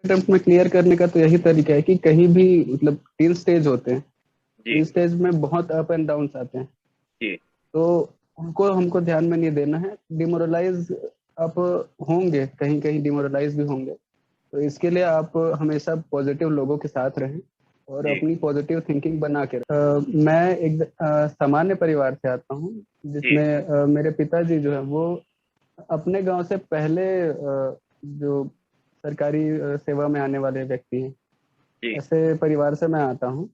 Attempt में clear करने का तो यही तरीका है कि कहीं भी मतलब 3 स्टेज होते हैं, जी 3 स्टेज में बहुत अप एंड डाउन आते हैं, जी तो उनको हमको ध्यान में नहीं देना है। डिमोरलाइज आप होंगे, कहीं कहीं डिमोरलाइज भी होंगे, तो इसके लिए आप हमेशा पॉजिटिव लोगों के साथ रहें और जी अपनी पॉजिटिव थिंकिंग बना के मैं एक सामान्य परिवार से आता हूँ, जी जिसमें मेरे पिताजी जो है वो अपने गांव से पहले जो सरकारी सेवा में आने वाले व्यक्ति हैं, जी ऐसे परिवार से मैं आता हूँ।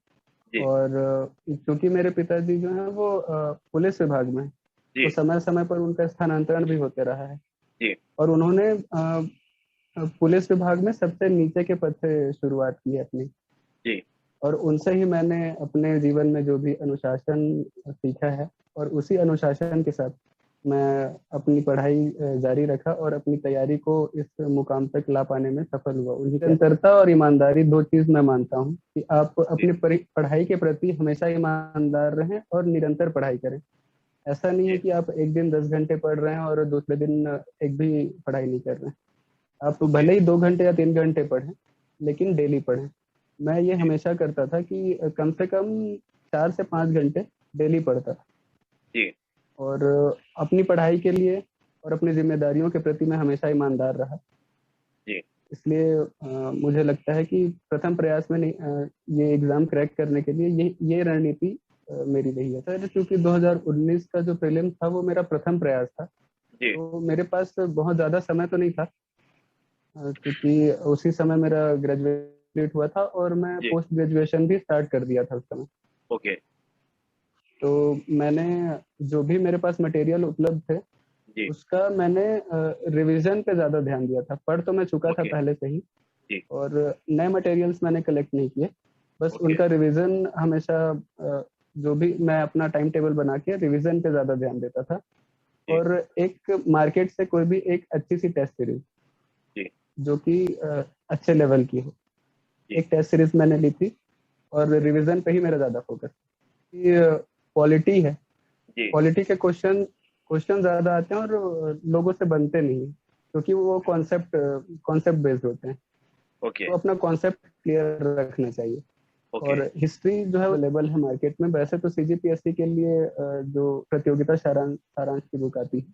जी और चूंकि मेरे पिताजी जो हैं वो पुलिस विभाग में हैं, तो जी समय समय पर उनका स्थानांतरण भी होते रहा है। जी और उन्होंने पुलिस विभाग में सबसे नीचे के पद से शुरुआत की है अपनी। जी और उनसे ही मैंने अपने जीवन में जो भी अनुशासन सीखा है, और उसी अनुशासन के साथ मैं अपनी पढ़ाई जारी रखा और अपनी तैयारी को इस मुकाम तक ला पाने में सफल हुआ। उन्हीं निरंतरता और ईमानदारी, 2 चीज मैं मानता हूँ कि आप जी अपनी पढ़ाई के प्रति हमेशा ईमानदार रहें और निरंतर पढ़ाई करें। ऐसा नहीं है जी कि आप एक दिन 10 घंटे पढ़ रहे हैं और दूसरे दिन एक भी पढ़ाई नहीं कर रहे हैं। आप ओके भले ही 2 घंटे या 3 घंटे पढ़ें, लेकिन डेली पढ़ें। मैं ये जी हमेशा करता था कि कम से कम 4 से 5 घंटे डेली पढ़ता था। जी और अपनी पढ़ाई के लिए और अपनी जिम्मेदारियों के प्रति मैं हमेशा ईमानदार रहा। जी इसलिए मुझे लगता है कि प्रथम प्रयास में नहीं, ये एग्जाम क्रैक करने के लिए ये रणनीति मेरी रही है। सर क्योंकि 2019 का जो प्रीलिम था वो मेरा प्रथम प्रयास था, जी तो मेरे पास बहुत ज़्यादा समय तो नहीं था, क्योंकि उसी समय मेरा ग्रेजुएट हुआ था और मैं जी पोस्ट ग्रेजुएशन भी स्टार्ट कर दिया था उस समय। ओके तो मैंने जो भी मेरे पास मटेरियल उपलब्ध थे, जी उसका मैंने रिवीजन पे ज़्यादा ध्यान दिया था। पढ़ तो मैं चुका था ओके पहले से ही, जी और नए मटेरियल्स मैंने कलेक्ट नहीं किए। बस ओके उनका रिवीजन हमेशा, जो भी मैं अपना टाइम टेबल बना के रिवीजन पे ज़्यादा ध्यान देता था। जी और एक मार्केट से कोई भी एक अच्छी सी टेस्ट सीरीज जी जो कि अच्छे लेवल की हो, जी एक टेस्ट सीरीज मैंने ली थी। और रिवीजन पे ही मेरा ज़्यादा फोकस, ये पॉलिटी है। जी पॉलिटी के क्वेश्चन क्वेश्चन ज़्यादा आते हैं और लोगों से बनते नहीं हैं, क्योंकि वो कॉन्सेप्ट बेस्ड होते हैं। ओके तो अपना कॉन्सेप्ट क्लियर रखना चाहिए। ओके और हिस्ट्री जो है अवेलेबल है मार्केट में। वैसे तो सीजीपीएससी के लिए जो प्रतियोगिता सारांश सारांश की बुक आती है,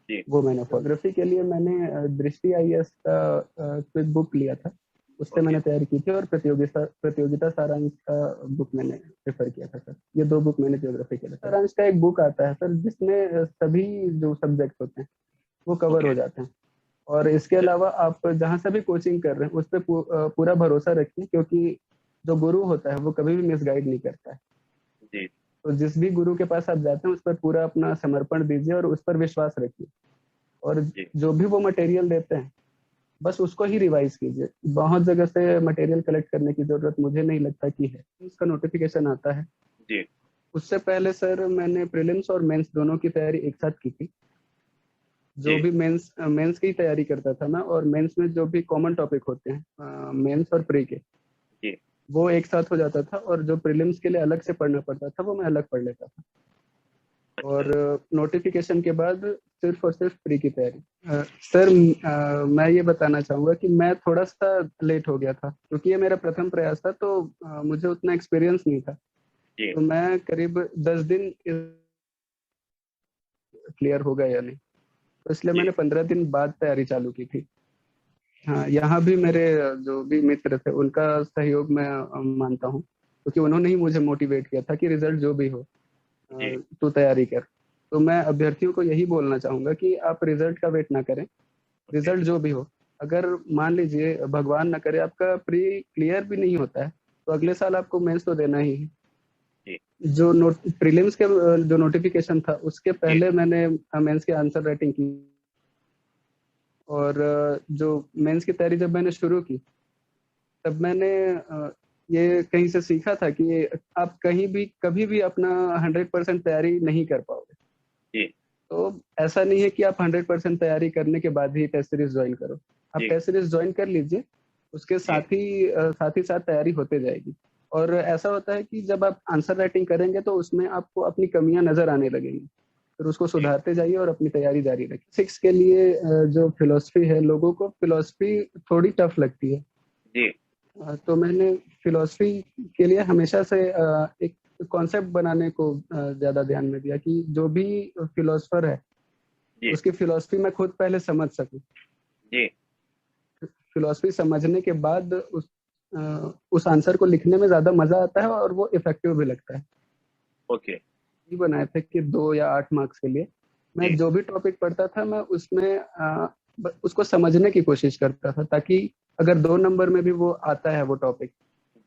जी वो मैंने फोटोग्राफी के लिए मैंने दृष्टि आईएएस का क्विक बुक लिया था, उससे ओके मैंने तैयारी की थी। और प्रतियोगिता प्रतियोगिता सारांश का बुक मैंने प्रेफर किया था सर। ये 2 बुक मैंने ज्योग्राफी के लिए। सारांश का एक बुक आता है सर, जिसमें सभी जो सब्जेक्ट होते हैं वो कवर ओके हो जाते हैं। और इसके अलावा आप जहाँ से भी कोचिंग कर रहे हैं उस पर पूरा भरोसा रखिए, क्योंकि जो गुरु होता है वो कभी भी मिसगाइड नहीं करता है। जी तो जिस भी गुरु के पास आप जाते हैं उस पर पूरा अपना समर्पण दीजिए और उस पर विश्वास रखिए। और जी जो भी वो मटेरियल देते हैं बस उसको ही रिवाइज कीजिए। बहुत जगह से मटेरियल कलेक्ट करने की जरूरत मुझे नहीं लगता कि है। उसका नोटिफिकेशन आता है, जी उससे पहले सर मैंने प्रीलिम्स और मेंस दोनों की तैयारी एक साथ की थी। जो जी भी मेंस मेंस की तैयारी करता था मैं, और मेंस में जो भी कॉमन टॉपिक होते हैं मेंस और प्री के, जी वो एक साथ हो जाता था। और जो प्रीलिम्स के लिए अलग से पढ़ना पड़ता था वो मैं अलग पढ़ लेता था। और अच्छा नोटिफिकेशन के बाद सिर्फ और सिर्फ प्री की तैयारी। सर मैं ये बताना चाहूँगा कि मैं थोड़ा सा लेट हो गया था, क्योंकि ये मेरा प्रथम प्रयास था, तो मुझे उतना एक्सपीरियंस नहीं था। जी तो मैं करीब 10 दिन क्लियर हो गया या नहीं, तो इसलिए जी मैंने 15 दिन बाद तैयारी चालू की थी। हाँ, यहाँ भी मेरे जो भी मित्र थे उनका सहयोग मैं मानता हूँ, क्योंकि उन्होंने ही मुझे मोटिवेट किया था कि रिजल्ट जो भी हो जी तू तैयारी कर। तो मैं अभ्यर्थियों को यही बोलना चाहूंगा कि आप रिजल्ट का वेट ना करें। ओके रिजल्ट जो भी हो, अगर मान लीजिए भगवान ना करे आपका प्री क्लियर भी नहीं होता है, तो अगले साल आपको मेंस तो देना ही है। जी जो नोट प्रीलिम्स के जो नोटिफिकेशन था उसके जी पहले मैंने मेंस के आंसर राइटिंग की। और जो मेंस की तैयारी जब मैंने शुरू की, तब मैंने ये कहीं से सीखा था कि आप कहीं भी कभी भी अपना 100% तैयारी नहीं कर पाओगे। जी तो ऐसा नहीं है कि आप 100% तैयारी करने के बाद ही टेस्ट सीरीज ज्वाइन करो। आप जी टेस्ट सीरीज ज्वाइन कर लीजिए, उसके जी साथ ही साथ तैयारी होते जाएगी। और ऐसा होता है कि जब आप आंसर राइटिंग करेंगे तो उसमें आपको अपनी कमियां नजर आने लगेंगी, फिर उसको जी सुधारते जाइए और अपनी तैयारी जारी रखिए। 6 के लिए जो फिलोसफी है, लोगों को फिलोसफी थोड़ी टफ लगती है, जी तो मैंने फिलॉसफी के लिए हमेशा से एक कॉन्सेप्ट बनाने को ज़्यादा ध्यान में दिया कि जो भी फिलोसफर है जी उसकी फिलॉसफी मैं खुद पहले समझ सकूं। जी फिलॉसफी समझने के बाद उस आंसर को लिखने में ज़्यादा मज़ा आता है और वो इफेक्टिव भी लगता है। ओके ये बनाए थे कि 2 या 8 मार्क्स के लिए मैं जी जो भी टॉपिक पढ़ता था मैं उसमें उसको समझने की कोशिश करता था ताकि अगर 2 नंबर में भी वो आता है वो टॉपिक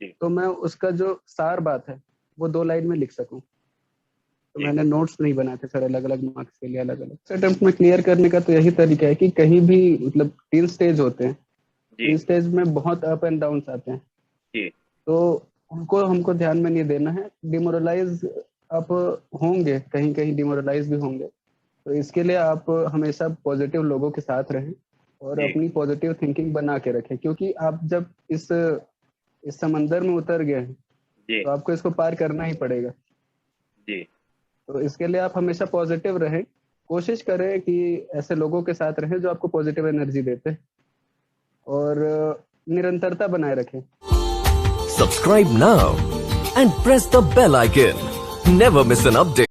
जी तो मैं उसका जो सार बात है वो 2 लाइन में लिख सकूं। तो जी मैंने नोट्स नहीं बनाए थे सर अलग-अलग मार्क्स के लिए अलग-अलग। अटेम्प्ट में क्लियर करने का तो यही तरीका है कि कहीं भी मतलब 3 स्टेज होते हैं। जी 3 स्टेज में बहुत अप एंड डाउन्स आते हैं। जी तो उनको हमको ध्यान में नहीं देना है। डिमोरलाइज़ आप होंगे, कहीं-कहीं डिमोरलाइज़ भी होंगे। तो इसके लिए आप हमेशा पॉजिटिव लोगों के साथ रहें और जी अपनी पॉजिटिव थिंकिंग बना के रखें क्योंकि आप जब इस समंदर में उतर गए हैं, जी तो आपको इसको पार करना ही पड़ेगा। जी तो इसके लिए आप हमेशा पॉजिटिव रहें। कोशिश करें कि ऐसे लोगों के साथ रहें जो आपको पॉजिटिव एनर्जी देते हैं और निरंतरता बनाए रखें। Subscribe now and press the bell icon. Never miss an update.